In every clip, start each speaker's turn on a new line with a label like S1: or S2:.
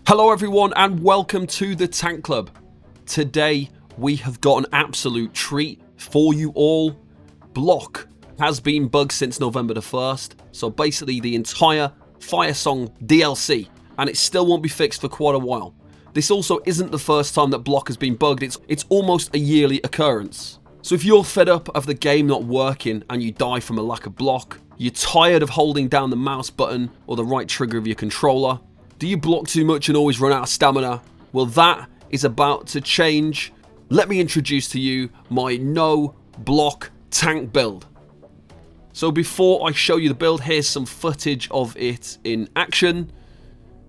S1: Hello everyone and welcome to the Tank Club. Today we have got an absolute treat for you all. Block has been bugged since November the 1st, so basically the entire Firesong DLC, and it still won't be fixed for quite a while. This also isn't the first time that Block has been bugged, it's almost a yearly occurrence. So if you're fed up of the game not working and you die from a lack of block, you're tired of holding down the mouse button or the right trigger of your controller, do you block too much and always run out of stamina? Well, that is about to change. Let me introduce to you my no block tank build. So before I show you the build, here's some footage of it in action.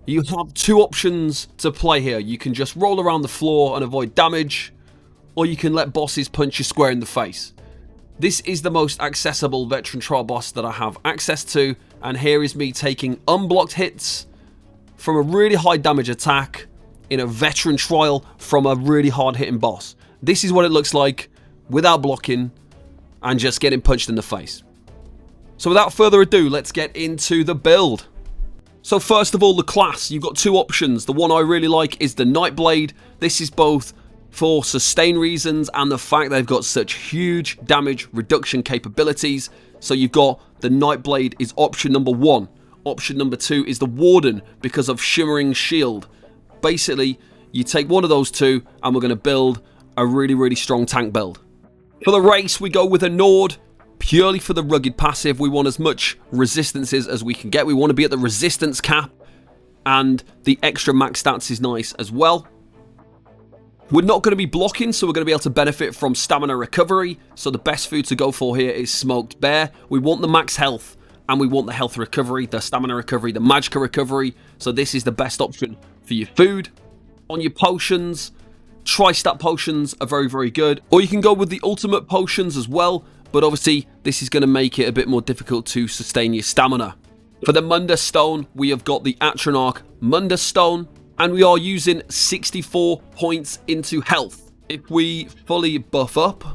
S1: You have two options to play here. You can just roll around the floor and avoid damage, or you can let bosses punch you square in the face. This is the most accessible veteran trial boss that I have access to, and here is me taking unblocked hits from a really high damage attack in a veteran trial from a really hard hitting boss. This is what it looks like without blocking and just getting punched in the face. So without further ado, let's get into the build. So first of all, the class. You've got two options. The one I really like is the Nightblade. This is both for sustain reasons and the fact they've got such huge damage reduction capabilities. So you've got the Nightblade is option number one. Option number two is the Warden because of Shimmering Shield. Basically, you take one of those two and we're going to build a really strong tank build. For the race, we go with a Nord purely for the rugged passive. We want as much resistances as we can get. We want to be at the resistance cap, and the extra max stats is nice as well. We're not going to be blocking, so we're going to be able to benefit from stamina recovery. So the best food to go for here is smoked bear. We want the max health, and we want the health recovery, the stamina recovery, the magicka recovery. So this is the best option for your food. On your potions, tri-stat potions are very good. Or you can go with the ultimate potions as well. But obviously, this is going to make it a bit more difficult to sustain your stamina. For the Munda Stone, we have got the Atronach Munda Stone. And we are using 64 points into health. If we fully buff up,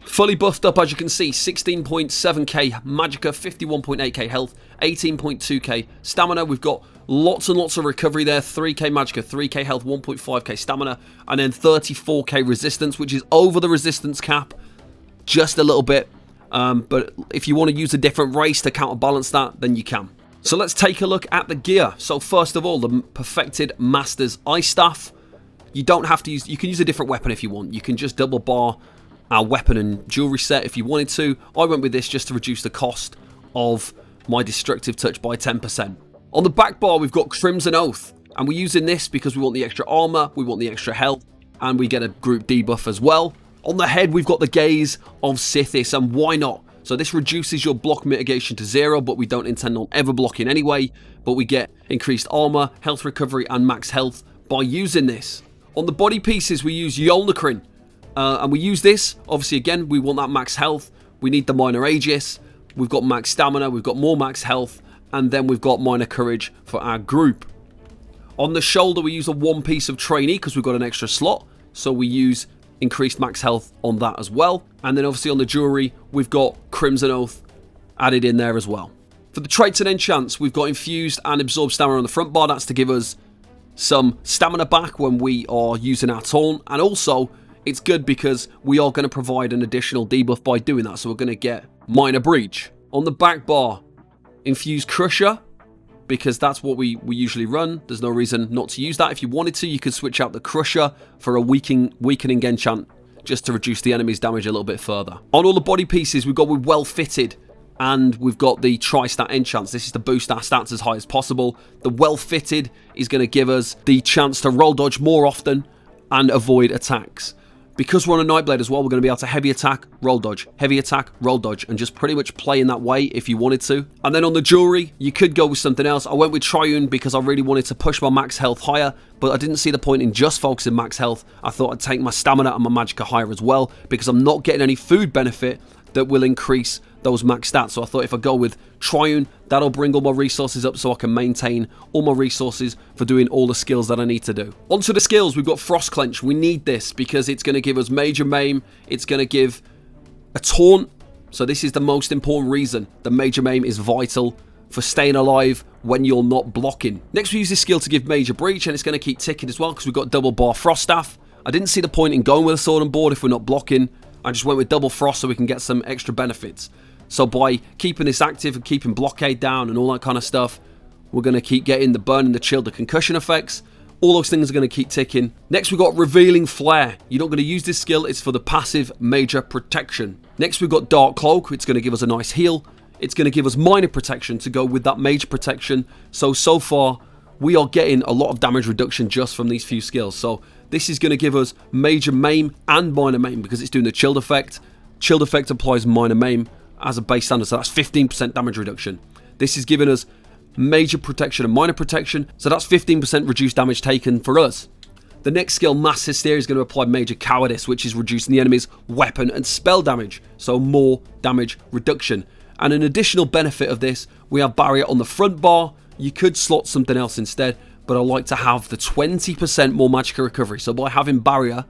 S1: fully buffed up, as you can see, 16.7k magicka, 51.8k health, 18.2k stamina. We've got lots and lots of recovery there. 3k magicka, 3k health, 1.5k stamina, and then 34k resistance, which is over the resistance cap just a little bit. But if you want to use a different race to counterbalance that, then you can. So let's take a look at the gear. So first of all, the Perfected Masters Ice Staff. You don't have to use, you can use a different weapon if you want. You can just double bar our weapon and jewelry set if you wanted to. I went with this just to reduce the cost of my destructive touch by 10%. On the back bar, we've got Crimson Oath, and we're using this because we want the extra armor, we want the extra health, and we get a group debuff as well. On the head, we've got the Gaze of Sithis, and why not? So this reduces your block mitigation to 0, but we don't intend on ever blocking anyway, but we get increased armor, health recovery, and max health by using this. On the body pieces, we use Yolnacrin. And we use this, obviously, again, we want that max health. We need the Minor Aegis. We've got max stamina. We've got more max health. And then we've got Minor Courage for our group. On the shoulder, we use a one piece of Trainee because we've got an extra slot. So we use increased max health on that as well. And then obviously on the jewelry, we've got Crimson Oath added in there as well. For the traits and enchants, we've got Infused and Absorb Stamina on the front bar. That's to give us some stamina back when we are using our taunt. And also, it's good because we are going to provide an additional debuff by doing that. So we're going to get Minor Breach. On the back bar, Infused Crusher, because that's what we usually run. There's no reason not to use that. If you wanted to, you could switch out the Crusher for a weakening enchant just to reduce the enemy's damage a little bit further. On all the body pieces, we've got with Well Fitted, and we've got the Tri-Stat Enchants. This is to boost our stats as high as possible. The Well Fitted is going to give us the chance to roll dodge more often and avoid attacks. Because we're on a Nightblade as well, we're going to be able to heavy attack, roll dodge, heavy attack, roll dodge, and just pretty much play in that way if you wanted to. And then on the jewelry, you could go with something else. I went with Triune because I really wanted to push my max health higher, but I didn't see the point in just focusing max health. I thought I'd take my stamina and my magicka higher as well, because I'm not getting any food benefit that will increase those max stats. So I thought if I go with Triune, that'll bring all my resources up so I can maintain all my resources for doing all the skills that I need to do. Onto the skills, we've got Frost Clench. We need this because it's going to give us Major Maim. It's going to give a taunt. So this is the most important reason. The Major Maim is vital for staying alive when you're not blocking. Next we use this skill to give major breach, and it's going to keep ticking as well because we've got double bar frost staff. I didn't see the point in going with a sword and board if we're not blocking. I just went with double frost so we can get some extra benefits. So by keeping this active and keeping blockade down and all that kind of stuff, we're going to keep getting the burn and the chill, the concussion effects. All those things are going to keep ticking. Next we've got revealing flare. You're not going to use this skill, it's for the passive major protection. Next we've got dark cloak. It's going to give us a nice heal. It's going to give us minor protection to go with that major protection. So far we are getting a lot of damage reduction just from these few skills. So this is going to give us major maim and minor maim because it's doing the chilled effect. Chilled effect applies minor maim as a base standard, so that's 15% damage reduction. This is giving us major protection and minor protection, so that's 15% reduced damage taken for us. The next skill, Mass Hysteria, is going to apply major cowardice, which is reducing the enemy's weapon and spell damage, so more damage reduction. And an additional benefit of this, we have barrier on the front bar. You could slot something else instead, but I like to have the 20% more magicka recovery. So by having barrier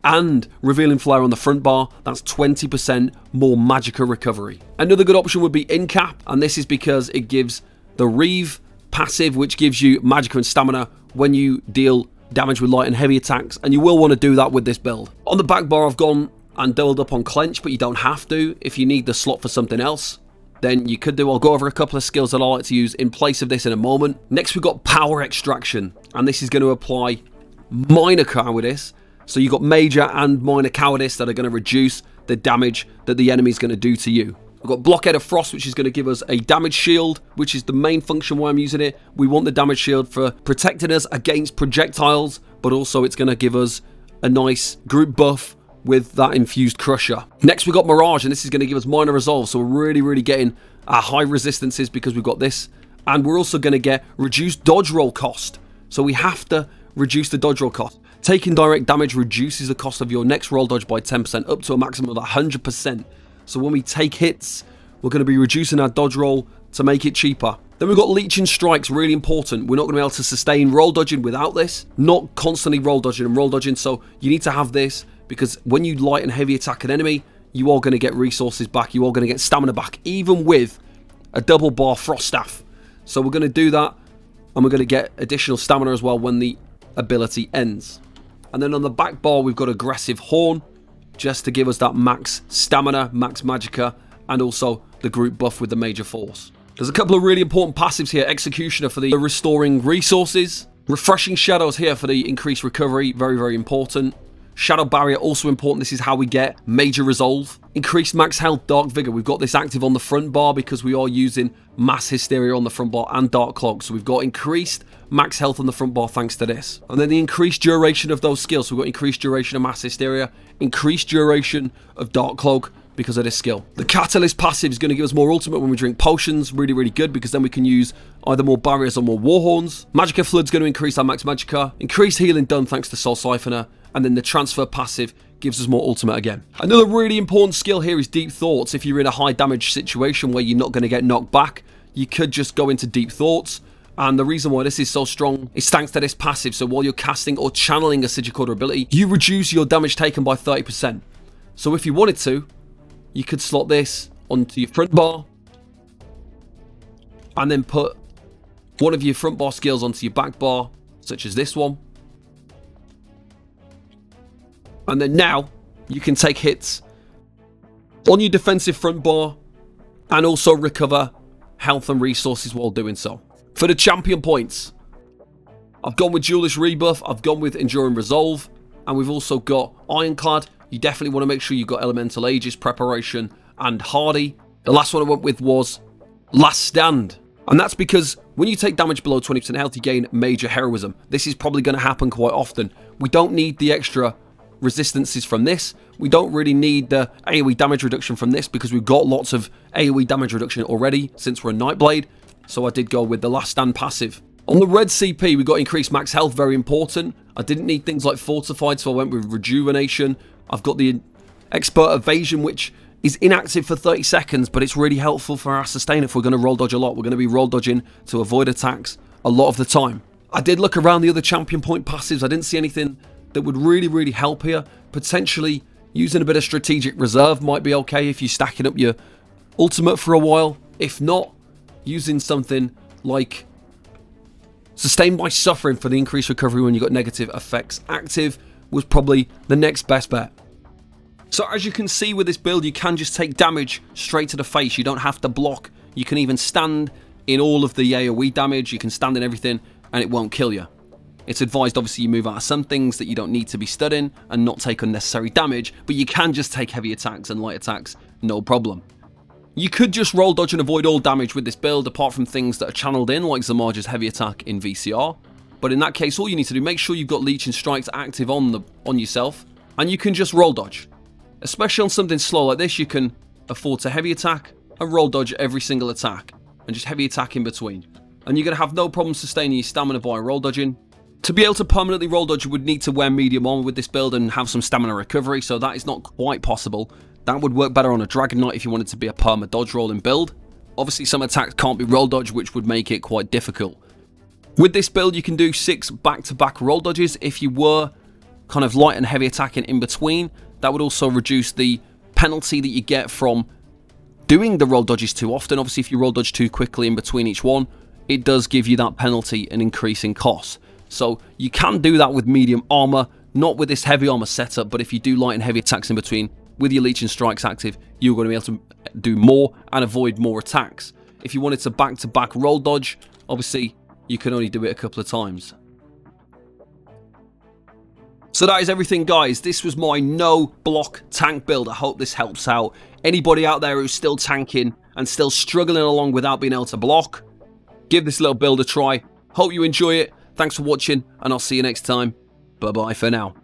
S1: and revealing flare on the front bar, that's 20% more magicka recovery. Another good option would be incap, and this is because it gives the Reeve passive, which gives you magicka and stamina when you deal damage with light and heavy attacks, and you will want to do that with this build. On the back bar, I've gone and doubled up on clench, but you don't have to. If you need the slot for something else, then you could do. I'll go over a couple of skills that I like to use in place of this in a moment. Next, we've got power extraction, and this is going to apply minor cowardice. So you've got major and minor cowardice that are going to reduce the damage that the enemy is going to do to you. We've got blockade of frost, which is going to give us a damage shield, which is the main function why I'm using it. We want the damage shield for protecting us against projectiles, but also it's going to give us a nice group buff with that infused crusher. Next we've got mirage, and this is going to give us minor resolve, so we're really getting our high resistances because we've got this, and we're also going to get reduced dodge roll cost, so we have to reduce the dodge roll cost. Taking direct damage reduces the cost of your next roll dodge by 10%, up to a maximum of 100%. So when we take hits, we're going to be reducing our dodge roll to make it cheaper. Then we've got leeching strikes, really important. We're not going to be able to sustain roll dodging without this. Not constantly roll dodging and roll dodging, so you need to have this, because when you light and heavy attack an enemy, you are going to get resources back, you are going to get stamina back, even with a double bar frost staff. So we're going to do that, and we're going to get additional stamina as well when the ability ends. And then on the back bar, we've got aggressive horn, just to give us that max stamina, max magicka, and also the group buff with the major force. There's a couple of really important passives here. Executioner for the restoring resources. Refreshing shadows here for the increased recovery, very important. Shadow barrier, also important. This is how we get major resolve. Increased max health, dark vigor. We've got this active on the front bar because we are using mass hysteria on the front bar and dark cloak. So we've got increased max health on the front bar thanks to this. And then the increased duration of those skills. So we've got increased duration of mass hysteria, increased duration of dark cloak because of this skill. The catalyst passive is going to give us more ultimate when we drink potions. Really good, because then we can use either more barriers or more warhorns. Magicka flood's going to increase our max magicka. Increased healing done thanks to soul siphoner. And then the transfer passive gives us more ultimate again. Another really important skill here is deep thoughts. If you're in a high damage situation where you're not going to get knocked back, you could just go into deep thoughts. And the reason why this is so strong is thanks to this passive. So while you're casting or channeling a Sigicorda ability, you reduce your damage taken by 30%. So if you wanted to, you could slot this onto your front bar and then put one of your front bar skills onto your back bar, such as this one. And then now you can take hits on your defensive front bar and also recover health and resources while doing so. For the champion points, I've gone with Duelist Rebuff, I've gone with Enduring Resolve, and we've also got Ironclad. You definitely want to make sure you've got Elemental Aegis, Preparation, and Hardy. The last one I went with was Last Stand. And that's because when you take damage below 20% health, you gain Major Heroism. This is probably going to happen quite often. We don't need the extra resistances from this. We don't really need the AoE damage reduction from this because we've got lots of AoE damage reduction already since we're a Nightblade. So I did go with the Last Stand passive. On the red CP, we got increased max health, very important. I didn't need things like Fortified, so I went with Rejuvenation. I've got the Expert Evasion, which is inactive for 30 seconds, but it's really helpful for our sustain if we're going to roll dodge a lot. We're going to be roll dodging to avoid attacks a lot of the time. I did look around the other champion point passives. I didn't see anything that would really help here. Potentially using a bit of strategic reserve might be okay if you're stacking up your ultimate for a while. If not, using something like Sustained by Suffering for the increased recovery when you got negative effects active was probably the next best bet. So as you can see with this build, you can just take damage straight to the face. You don't have to block. You can even stand in all of the AoE damage. You can stand in everything and it won't kill you. It's advised obviously you move out of some things that you don't need to be stood in and not take unnecessary damage, but you can just take heavy attacks and light attacks, no problem. You could just roll dodge and avoid all damage with this build, apart from things that are channeled in, like Zamarja's heavy attack in VCR. But in that case, all you need to do, make sure you've got leech and strikes active on yourself, and you can just roll dodge. Especially on something slow like this, you can afford to heavy attack and roll dodge every single attack, and just heavy attack in between. And you're going to have no problem sustaining your stamina by roll dodging. To be able to permanently roll dodge, you would need to wear medium armor with this build and have some stamina recovery, so that is not quite possible. That would work better on a Dragon Knight if you wanted to be a perma dodge rolling build. Obviously some attacks can't be roll dodge, which would make it quite difficult. With this build you can do 6 back-to-back roll dodges. If you were kind of light and heavy attacking in between, that would also reduce the penalty that you get from doing the roll dodges too often. Obviously if you roll dodge too quickly in between each one, it does give you that penalty and increase in cost. So you can do that with medium armor, not with this heavy armor setup, but if you do light and heavy attacks in between, with your leech and strikes active, you're going to be able to do more and avoid more attacks. If you wanted to back-to-back roll dodge, obviously you can only do it a couple of times. So that is everything, guys. This was my no block tank build. I hope this helps out anybody out there who's still tanking and still struggling along without being able to block. Give this little build a try. Hope you enjoy it. Thanks for watching, and I'll see you next time. Bye-bye for now.